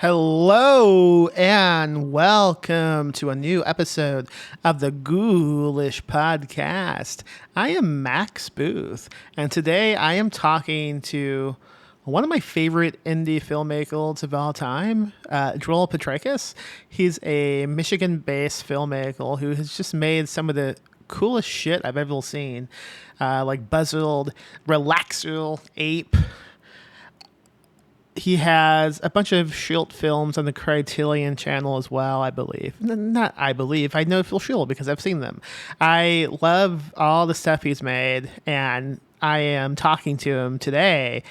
Hello and welcome to a new episode of the Ghoulish podcast. I am Max Booth, and today I am talking to one of my favorite indie filmmakers of all time, Joel Potrykus. He's a Michigan-based filmmaker who has just made some of the coolest shit I've ever seen, like Buzzard, Relaxer, Ape. He has a bunch of short films on the Criterion channel as well, I believe. Not I believe. I know for sure because I've seen them. I love all the stuff he's made, and I am talking to him today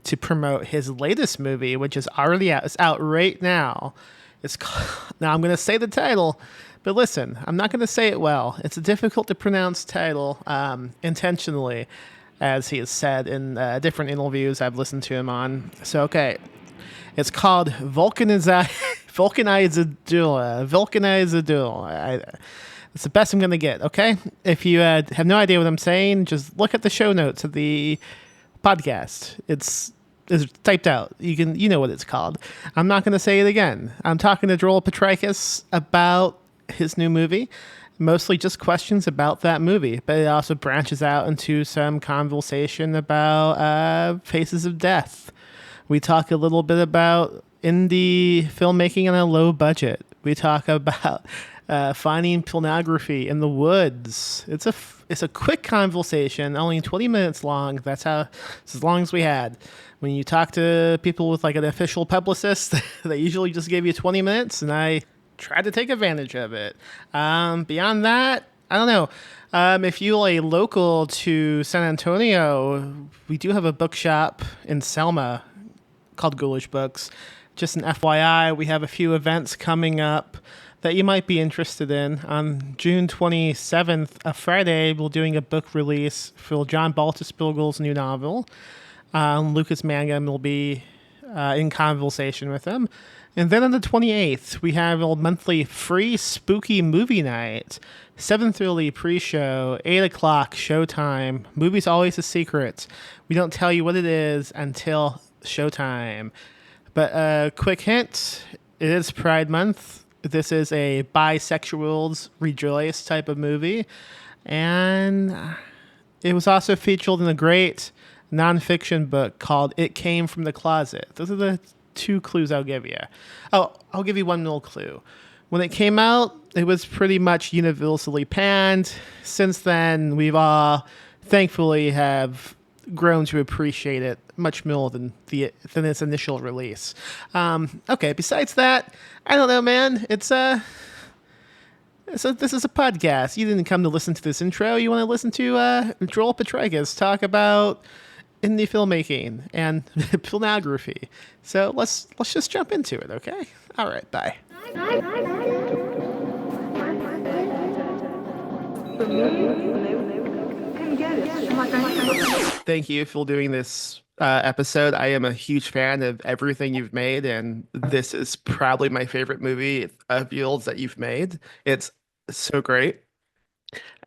to promote his latest movie, which is already out. It's out right now. Now I'm going to say the title, but listen, I'm not going to say it well. It's a difficult to pronounce title intentionally, as he has said in different interviews I've listened to him on. So, okay. It's called Vulcanizadora. Vulcanizadora. It's the best I'm going to get, okay? If you have no idea what I'm saying, just look at the show notes of the podcast. It's typed out. You know what it's called. I'm not going to say it again. I'm talking to Joel Potrykus about his new movie. Mostly just questions about that movie, but it also branches out into some conversation about Faces of Death. We talk a little bit about indie filmmaking on a low budget. We talk about finding pornography in the woods. It's a quick conversation, only 20 minutes long. It's as long as we had. When you talk to people with like an official publicist, they usually just give you 20 minutes, and I try to take advantage of it. Beyond that, I don't know. If you're a local to San Antonio, we do have a bookshop in Selma called Ghoulish Books. Just an FYI, we have a few events coming up that you might be interested in. On June 27th, a Friday, we're doing a book release for John Baltusberger's new novel. Lucas Mangum will be in conversation with him. And then on the 28th, we have a monthly free spooky movie night. 7:30 pre-show, 8 o'clock showtime. Movie's always a secret. We don't tell you what it is until showtime. But a quick hint, it is Pride Month. This is a bisexuals rejoice type of movie. And it was also featured in a great nonfiction book called It Came from the Closet. Those are the two clues I'll give you. Oh, I'll give you one little clue. When it came out, it was pretty much universally panned. Since then, we've all thankfully have grown to appreciate it much more than its initial release. Okay, besides that, I don't know, man. This is a podcast. You didn't come to listen to this intro. You want to listen to Joel Potrykus talk about indie filmmaking and pornography. So let's just jump into it, okay? All right, bye. Thank you for doing this episode. I am a huge fan of everything you've made, and this is probably my favorite movie of yours that you've made. It's so great.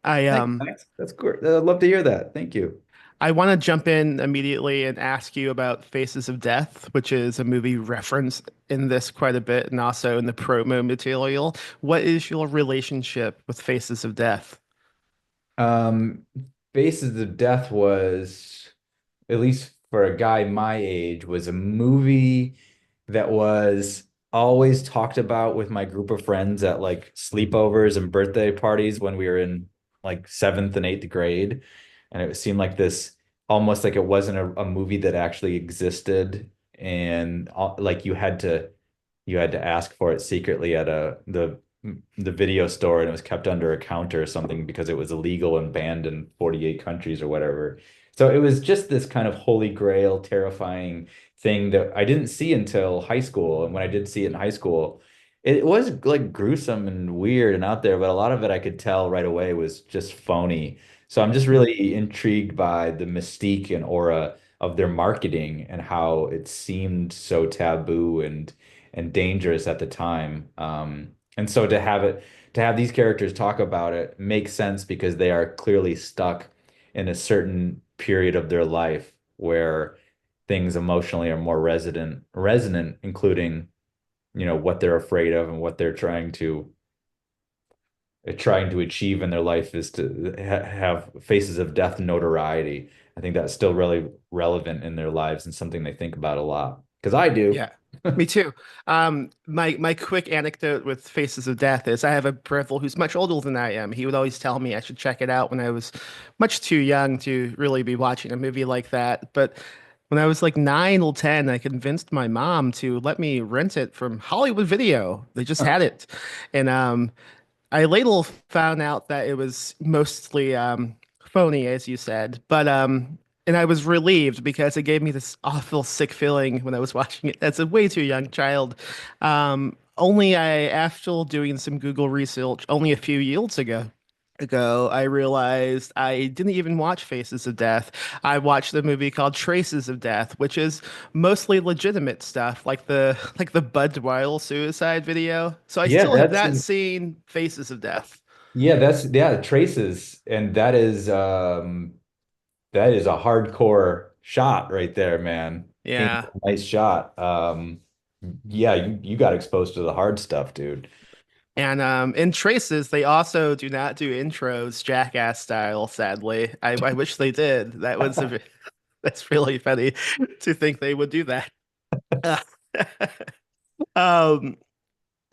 I Thanks, um Max. That's good. I'd love to hear that. Thank you. I want to jump in immediately and ask you about Faces of Death, which is a movie referenced in this quite a bit and also in the promo material. What is your relationship with Faces of Death? Um, Faces of Death was, at least for a guy my age, was a movie that was always talked about with my group of friends at like sleepovers and birthday parties when we were in like seventh and eighth grade. And it seemed like this almost like it wasn't a movie that actually existed. And like you had to ask for it secretly at the video store, and it was kept under a counter or something because it was illegal and banned in 48 countries or whatever. So it was just this kind of holy grail, terrifying thing that I didn't see until high school. And when I did see it in high school, it was like gruesome and weird and out there, but a lot of it I could tell right away was just phony. So I'm just really intrigued by the mystique and aura of their marketing and how it seemed so taboo and dangerous at the time. And so to have these characters talk about it makes sense because they are clearly stuck in a certain period of their life where things emotionally are more resonant, including what they're afraid of and what they're trying to achieve in their life is to have faces of death and notoriety. I think that's still really relevant in their lives and something they think about a lot. Because I do. Yeah, me too. My quick anecdote with Faces of Death is I have a brother who's much older than I am. He would always tell me I should check it out when I was much too young to really be watching a movie like that. But when I was like 9 or 10, I convinced my mom to let me rent it from Hollywood Video. They just had it, and I later found out that it was mostly phony, as you said, but and I was relieved because it gave me this awful sick feeling when I was watching it as a way too young child. Only after doing some Google research, only a few years ago, I realized I didn't even watch Faces of Death. I watched a movie called Traces of Death, which is mostly legitimate stuff, like the Bud Weil suicide video. So I Yeah, still have not seen Faces of Death. Traces, and that is a hardcore shot right there, man. Yeah. Painful, nice shot. Yeah, you got exposed to the hard stuff, dude. And in Traces, they also do not do intros Jackass style, sadly. I wish they did. That's really funny to think they would do that. Uh, um,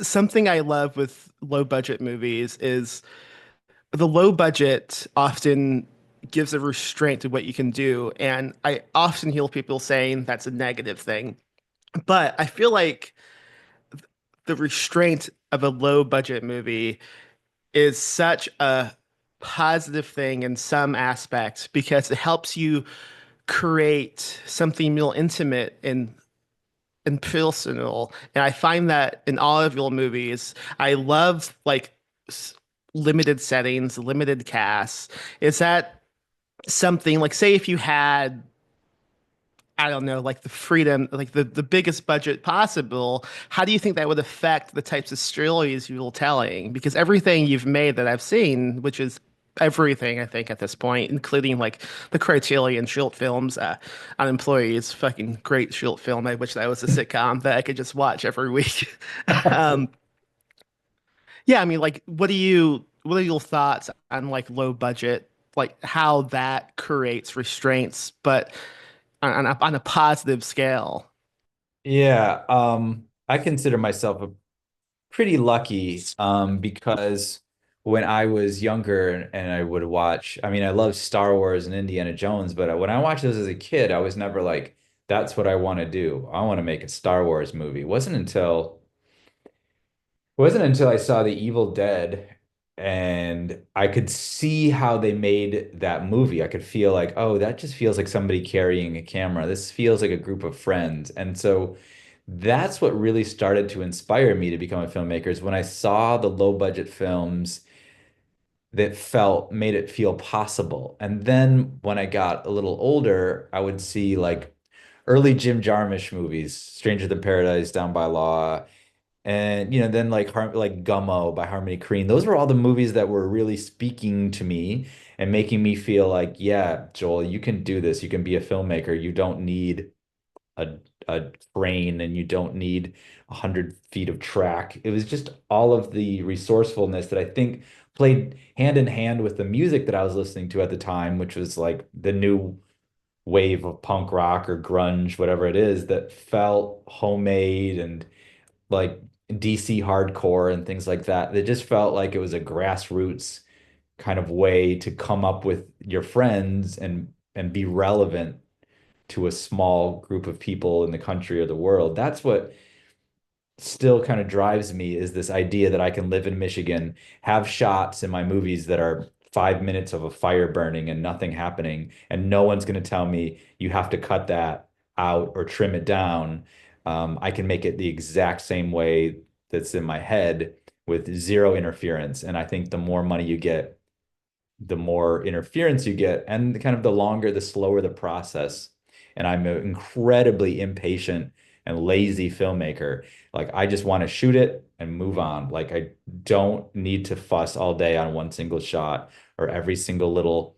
something I love with low budget movies is the low budget often gives a restraint to what you can do. And I often hear people saying that's a negative thing. But I feel like the restraint of a low budget movie is such a positive thing in some aspects because it helps you create something more intimate and personal. And I find that in all of your movies, I love like limited settings, limited casts. Is that something like, say, if you had, I don't know, like the freedom, like the biggest budget possible, how do you think that would affect the types of stories you're telling? Because everything you've made that I've seen, which is everything, I think, at this point, including like the Criterion short films, Unemployed is fucking great short film. I wish that was a sitcom that I could just watch every week. Um, yeah, I mean, like, what are your thoughts on like low budget, like how that creates restraints, but on a positive scale? Yeah, I consider myself a pretty lucky because when I was younger and I would watch, I mean, I love Star Wars and Indiana Jones, but when I watched those as a kid, I was never like, that's what I want to do. I want to make a Star Wars movie. It wasn't until I saw The Evil Dead and I could see how they made that movie. I could feel like, oh, that just feels like somebody carrying a camera. This feels like a group of friends. And so that's what really started to inspire me to become a filmmaker is when I saw the low budget films that made it feel possible. And then when I got a little older, I would see like early Jim Jarmusch movies, Stranger Than Paradise, Down by Law, and then like Gummo by Harmony Korine. Those were all the movies that were really speaking to me and making me feel like, yeah, Joel, you can do this. You can be a filmmaker. You don't need a crane and you don't need 100 feet of track. It was just all of the resourcefulness that I think played hand in hand with the music that I was listening to at the time, which was like the new wave of punk rock or grunge, whatever it is, that felt homemade and like DC hardcore and things like that. It just felt like it was a grassroots kind of way to come up with your friends and be relevant to a small group of people in the country or the world. That's what still kind of drives me is this idea that I can live in Michigan, have shots in my movies that are 5 minutes of a fire burning and nothing happening, and no one's going to tell me you have to cut that out or trim it down. I can make it the exact same way that's in my head with zero interference. And I think the more money you get, the more interference you get, and kind of the longer, the slower the process. And I'm an incredibly impatient and lazy filmmaker. Like I just want to shoot it and move on. Like I don't need to fuss all day on one single shot or every single little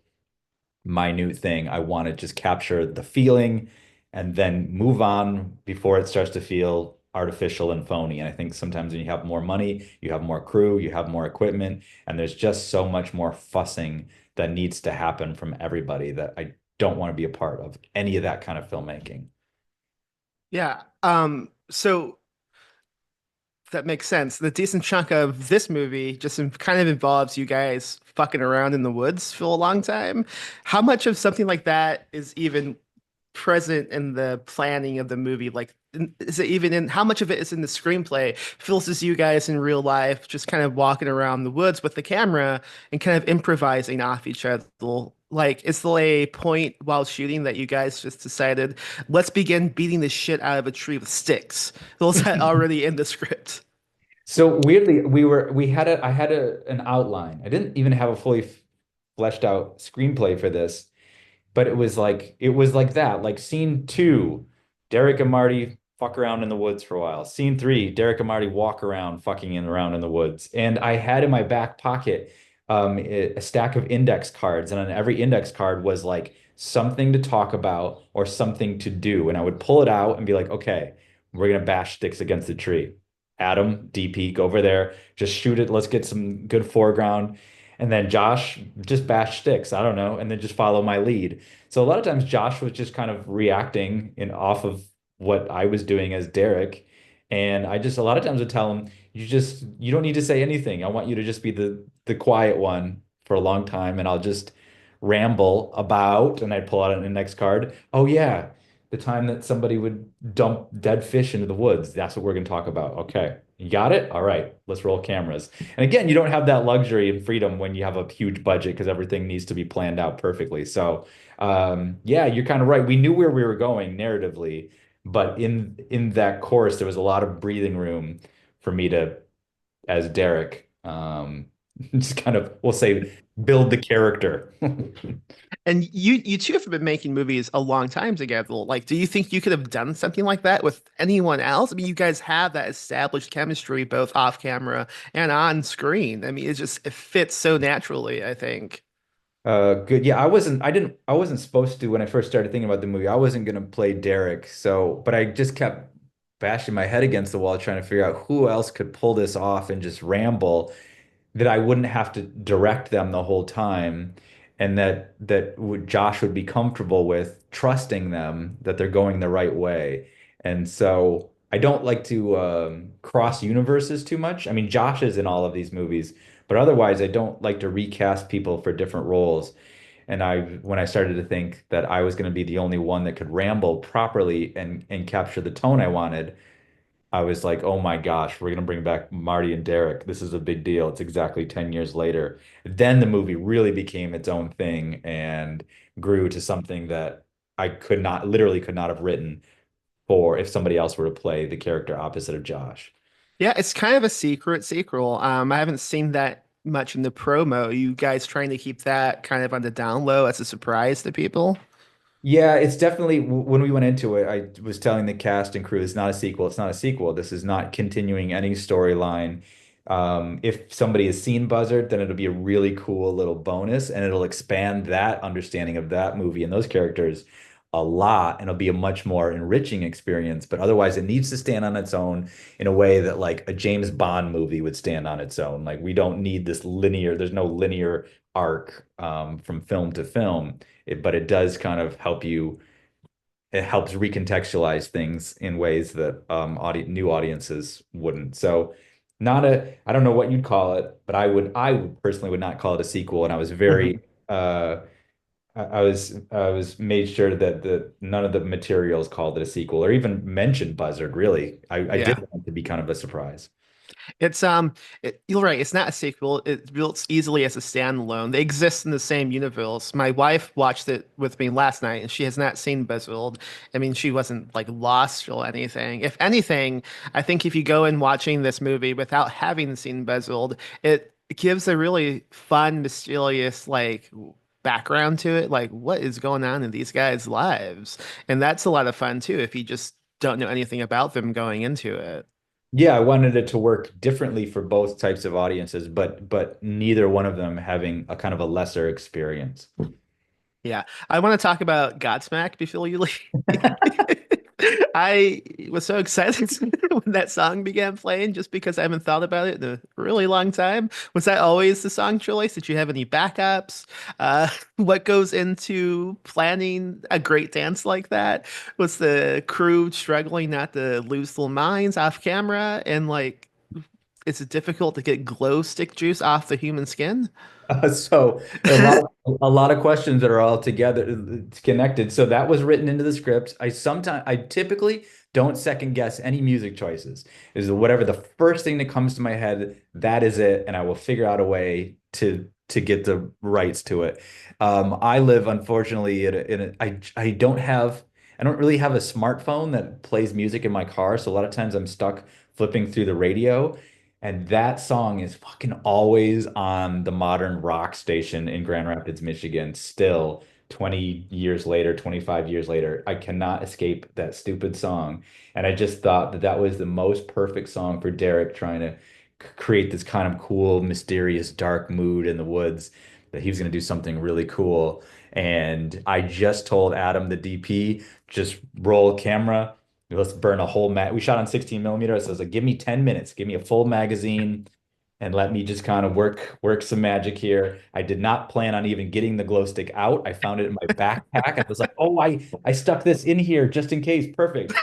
minute thing. I want to just capture the feeling and then move on before it starts to feel artificial and phony. And I think sometimes when you have more money, you have more crew, you have more equipment, and there's just so much more fussing that needs to happen from everybody that I don't want to be a part of any of that kind of filmmaking. Yeah. So that makes sense. The decent chunk of this movie just kind of involves you guys fucking around in the woods for a long time. How much of something like that is even present in the planning of the movie? Like, is it even in how much of it is in the screenplay? Feels as you guys in real life just kind of walking around the woods with the camera and kind of improvising off each other. Like, is there a point while shooting that you guys just decided, let's begin beating the shit out of a tree with sticks? Was that already in the script? So weirdly, we had a I had an outline. I didn't even have a fully fleshed out screenplay for this, but it was like that. Like scene two, Derek and Marty fuck around in the woods for a while. Scene three, Derek and Marty walk around, around in the woods. And I had in my back pocket a stack of index cards, and on every index card was like something to talk about or something to do. And I would pull it out and be like, okay, we're gonna bash sticks against the tree. Adam, DP, go over there, just shoot it. Let's get some good foreground. And then Josh, just bash sticks. I don't know. And then just follow my lead. So a lot of times Josh was just kind of reacting in off of what I was doing as Derek. And I just a lot of times would tell him, you don't need to say anything. I want you to just be the quiet one for a long time, and I'll just ramble about, and I'd pull out an index card. Oh yeah, the time that somebody would dump dead fish into the woods. That's what we're going to talk about. Okay. You got it? All right. Let's roll cameras. And again, you don't have that luxury and freedom when you have a huge budget because everything needs to be planned out perfectly. So, yeah, you're kind of right. We knew where we were going narratively, but in that course, there was a lot of breathing room for me to, as Derek, just kind of, we'll say, build the character. And you two have been making movies a long time together. Like, do you think you could have done something like that with anyone else? I mean, you guys have that established chemistry both off camera and on screen. I mean, it fits so naturally, I think. Good. Yeah, I wasn't supposed to when I first started thinking about the movie. I wasn't gonna play Derek. So, but I just kept bashing my head against the wall trying to figure out who else could pull this off and just ramble that I wouldn't have to direct them the whole time, and Josh would be comfortable with trusting them that they're going the right way. And so I don't like to cross universes too much. I mean, Josh is in all of these movies, but otherwise I don't like to recast people for different roles. And when I started to think that I was going to be the only one that could ramble properly and capture the tone I wanted, I was like, oh my gosh, we're gonna bring back Marty and Derek. This is a big deal. It's exactly 10 years later. Then the movie really became its own thing and grew to something that literally could not have written for if somebody else were to play the character opposite of Josh. Yeah, it's kind of a secret sequel. I haven't seen that much in the promo. You guys trying to keep that kind of on the down low as a surprise to people? Yeah, it's definitely when we went into it, I was telling the cast and crew, it's not a sequel. It's not a sequel. This is not continuing any storyline. If somebody has seen Buzzard, then it'll be a really cool little bonus and it'll expand that understanding of that movie and those characters a lot, and it'll be a much more enriching experience. But otherwise, it needs to stand on its own in a way that like a James Bond movie would stand on its own. Like we don't need there's no linear arc from film to film but it does kind of it helps recontextualize things in ways that new audiences wouldn't. So I don't know what you'd call it, but I personally would not call it a sequel. And I was very, I was made sure that none of the materials called it a sequel or even mentioned Buzzard, really. I did Yeah. want it to be kind of a surprise. You're right. It's not a sequel. It built easily as a standalone. They exist in the same universe. My wife watched it with me last night, and she has not seen Bezwild. I mean, she wasn't like lost or anything. If anything, I think if you go in watching this movie without having seen Bezwild, it gives a really fun, mysterious background to it. Like, what is going on in these guys' lives? And that's a lot of fun too. If you just don't know anything about them going into it. Yeah, I wanted it to work differently for both types of audiences, but neither one of them having a kind of a lesser experience. Yeah, I want to talk about Godsmack before you leave. I was so excited when that song began playing, just because I haven't thought about it in a really long time. Was that always the song choice? Did you have any backups? What goes into planning a great dance like that? Was the crew struggling not to lose their minds off camera? And like, is it difficult to get glow stick juice off the human skin? So a lot of questions that are all together connected. So that was written into the script. I typically don't second guess any music choices. Is whatever the first thing that comes to my head, that is it, and I will figure out a way to get the rights to it. I live unfortunately I don't really have a smartphone that plays music in my car, so a lot of times I'm stuck flipping through the radio. And that song is fucking always on the modern rock station in Grand Rapids, Michigan. Still, 20 years later, 25 years later, I cannot escape that stupid song. And I just thought that that was the most perfect song for Derek trying to create this kind of cool, mysterious, dark mood in the woods, that he was going to do something really cool. And I just told Adam, the DP, just roll camera. Let's burn a whole mag. We shot on 16 millimeters. So I was like, give me 10 minutes, give me a full magazine, and let me just kind of work some magic here. I did not plan on even getting the glow stick out. I found it in my backpack. I was like, oh, I stuck this in here just in case. Perfect.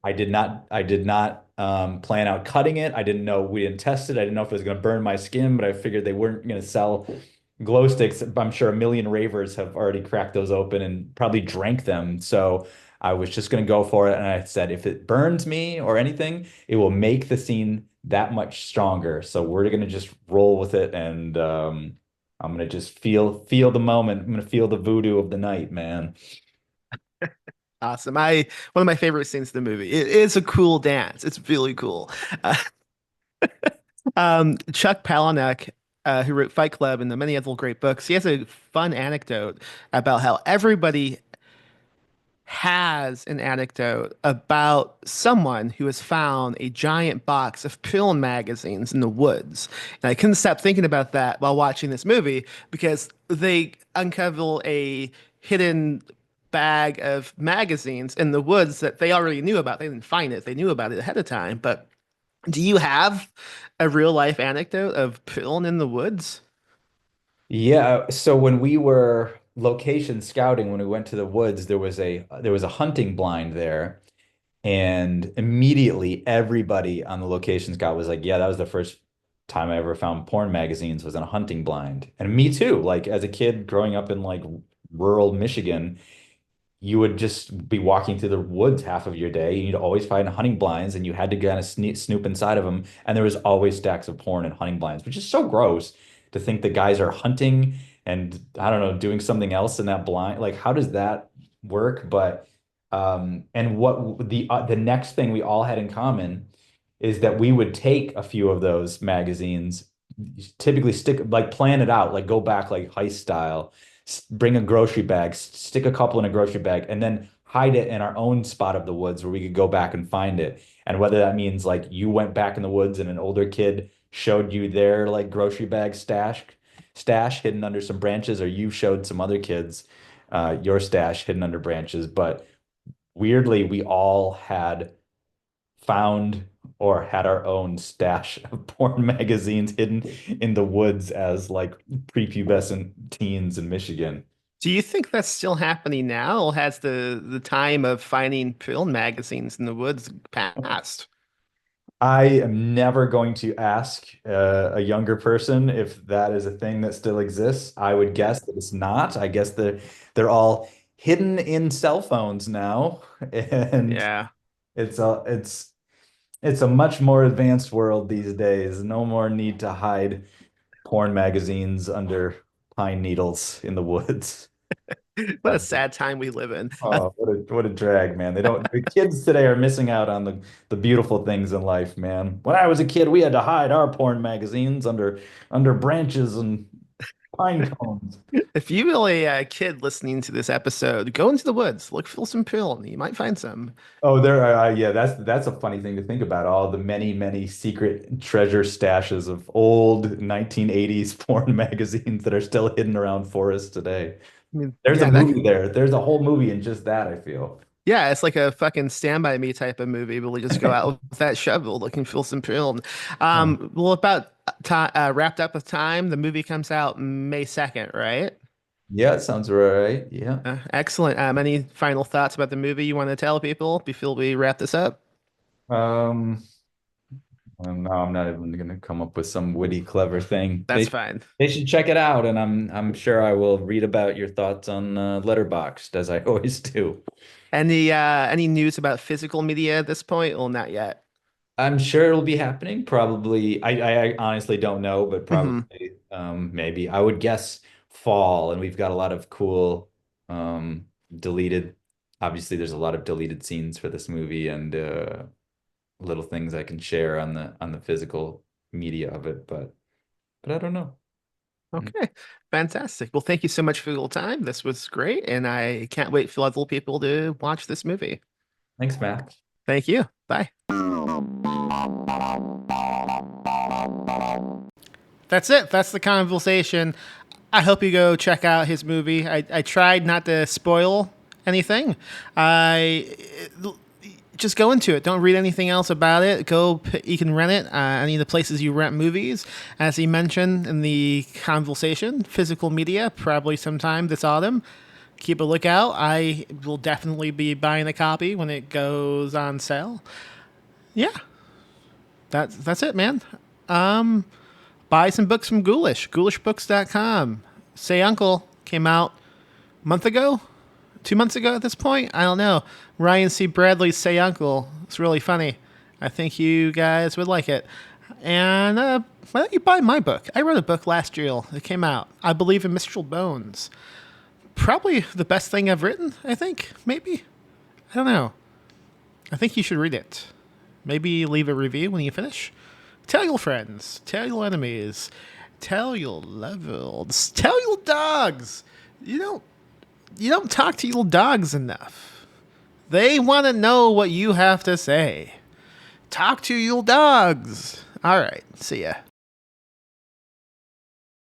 I did not plan out cutting it. I didn't know, we didn't test it. I didn't know if it was going to burn my skin, but I figured they weren't going to sell glow sticks. I'm sure a million ravers have already cracked those open and probably drank them. So I was just going to go for it. And I said, if it burns me or anything, it will make the scene that much stronger. So we're going to just roll with it. And I'm going to just feel the moment. I'm going to feel the voodoo of the night, man. Awesome. One of my favorite scenes in the movie. It is a cool dance. It's really cool. Uh, Chuck Palahniuk, who wrote Fight Club and the many other great books, he has a fun anecdote about how everybody has an anecdote about someone who has found a giant box of pill magazines in the woods. And I couldn't stop thinking about that while watching this movie because they uncover a hidden bag of magazines in the woods that they already knew about. They didn't find it, they knew about it ahead of time. But do you have a real life anecdote of pilling in the woods? Yeah, so when we were location scouting, when we went to the woods, there was a hunting blind there. And immediately everybody on the location scout was like, yeah, that was the first time I ever found porn magazines was in a hunting blind. And me too. Like as a kid growing up in like rural Michigan, you would just be walking through the woods half of your day. You'd always find hunting blinds and you had to kind of snoop inside of them. And there was always stacks of porn and hunting blinds, which is so gross to think that guys are hunting and I don't know, doing something else in that blind. Like, how does that work? But and what the next thing we all had in common is that we would take a few of those magazines, typically stick like plan it out, like go back like heist style, bring a grocery bag, stick a couple in a grocery bag, and then hide it in our own spot of the woods where we could go back and find it. And whether that means like you went back in the woods and an older kid showed you their like grocery bag stash hidden under some branches, or you showed some other kids your stash hidden under branches, but weirdly, we all had found or had our own stash of porn magazines hidden in the woods as like prepubescent teens in Michigan. Do you think that's still happening now, or has the time of finding pill magazines in the woods passed? I am never going to ask a younger person if that is a thing that still exists. I would guess that it's not. I guess they're all hidden in cell phones now, and Yeah. it's a it's it's a much more advanced world these days. No more need to hide porn magazines under pine needles in the woods. What a sad time we live in. Oh, what a drag, man. They don't the kids today are missing out on the beautiful things in life, man. When I was a kid, we had to hide our porn magazines under branches and pine cones. If you really a kid listening to this episode, go into the woods, look for some pill, you might find some. Oh, there are yeah, that's a funny thing to think about. All the many secret treasure stashes of old 1980s porn magazines that are still hidden around forests today. I mean, There's a yeah, that movie there. There's a whole movie in just that, I feel. Yeah, it's like a fucking Stand By Me type of movie, but we just go out with that shovel looking for some film. Huh. Well, about wrapped up with time. The movie comes out May 2nd, right? Yeah, it sounds right. Yeah. Excellent. Any final thoughts about the movie you want to tell people before we wrap this up? Um, well, no, I'm not even gonna come up with some witty, clever thing. That's fine. They should check it out, and I'm sure I will read about your thoughts on Letterboxd as I always do. Any news about physical media at this point? Well, not yet. I'm sure it'll be happening. Probably, I honestly don't know, but Hmm. probably, maybe. I would guess fall, and we've got a lot of cool, deleted. Obviously, there's a lot of deleted scenes for this movie, and little things I can share on the physical media of it, but I don't know. Mm. Okay, fantastic. Well, thank you so much for your time. This was great, and I can't wait for other people to watch this movie. Thanks, Matt. Thank you. Bye. That's it. That's the conversation. I hope you go check out his movie. I tried not to spoil anything. I just go into it. Don't read anything else about it. You can rent it. Any of the places you rent movies, as he mentioned in the conversation, physical media probably sometime this autumn. Keep a lookout. I will definitely be buying a copy when it goes on sale. Yeah, that's it, man. Buy some books from Ghoulish, ghoulishbooks.com. Say Uncle came out a month ago, 2 months ago at this point. I don't know. Ryan C. Bradley's Say Uncle. It's really funny. I think you guys would like it. And why don't you buy my book? I wrote a book last year. It came out. I Believe in Mistral Bones. Probably the best thing I've written, I think. Maybe. I don't know. I think you should read it. Maybe leave a review when you finish. Tell your friends. Tell your enemies. Tell your loved ones. Tell your dogs. You don't you don't talk to your dogs enough. They want to know what you have to say. Talk to your dogs. All right. See ya.